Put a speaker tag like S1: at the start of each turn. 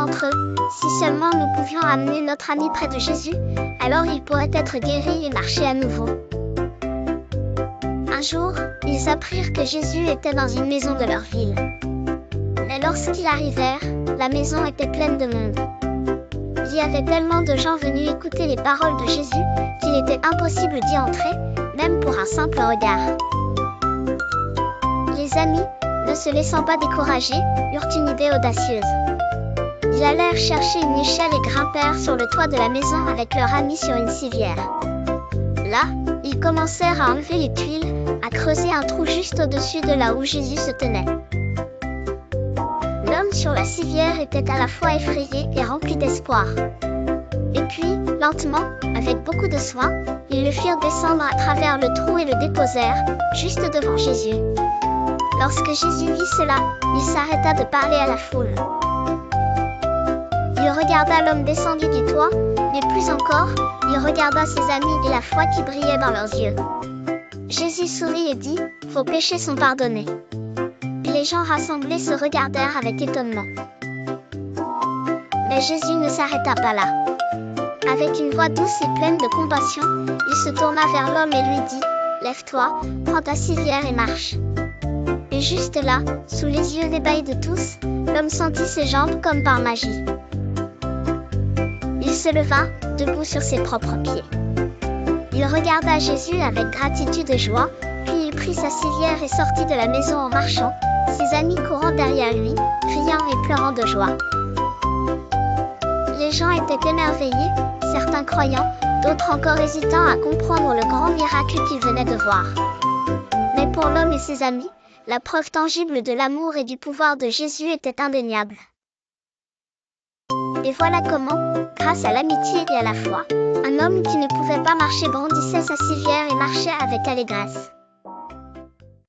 S1: entre eux, « Si seulement nous pouvions amener notre ami près de Jésus, alors il pourrait être guéri et marcher à nouveau. » Un jour, ils apprirent que Jésus était dans une maison de leur ville. Mais lorsqu'ils arrivèrent, la maison était pleine de monde. Il y avait tellement de gens venus écouter les paroles de Jésus qu'il était impossible d'y entrer, même pour un simple regard. Les amis, ne se laissant pas décourager, eurent une idée audacieuse. Ils allèrent chercher une échelle et grimpèrent sur le toit de la maison avec leur ami sur une civière. Là, ils commencèrent à enlever les tuiles, à creuser un trou juste au-dessus de là où Jésus se tenait. L'homme sur la civière était à la fois effrayé et rempli d'espoir. Et puis, lentement, avec beaucoup de soin, ils le firent descendre à travers le trou et le déposèrent, juste devant Jésus. Lorsque Jésus vit cela, il s'arrêta de parler à la foule. Il regarda l'homme descendu du toit, mais plus encore, il regarda ses amis et la foi qui brillait dans leurs yeux. Jésus sourit et dit, « Vos péchés sont pardonnés. » Les gens rassemblés se regardèrent avec étonnement. Mais Jésus ne s'arrêta pas là. Avec une voix douce et pleine de compassion, il se tourna vers l'homme et lui dit, « Lève-toi, prends ta civière et marche. » Et juste là, sous les yeux ébahis de tous, l'homme sentit ses jambes comme par magie. Il se leva, debout sur ses propres pieds. Il regarda Jésus avec gratitude et joie, puis il prit sa civière et sortit de la maison en marchant, ses amis courant derrière lui, riant et pleurant de joie. Les gens étaient émerveillés, certains croyant, d'autres encore hésitant à comprendre le grand miracle qu'ils venaient de voir. Mais pour l'homme et ses amis, la preuve tangible de l'amour et du pouvoir de Jésus était indéniable. Et voilà comment, grâce à l'amitié et à la foi, un homme qui ne pouvait pas marcher brandissait sa civière et marchait avec allégresse.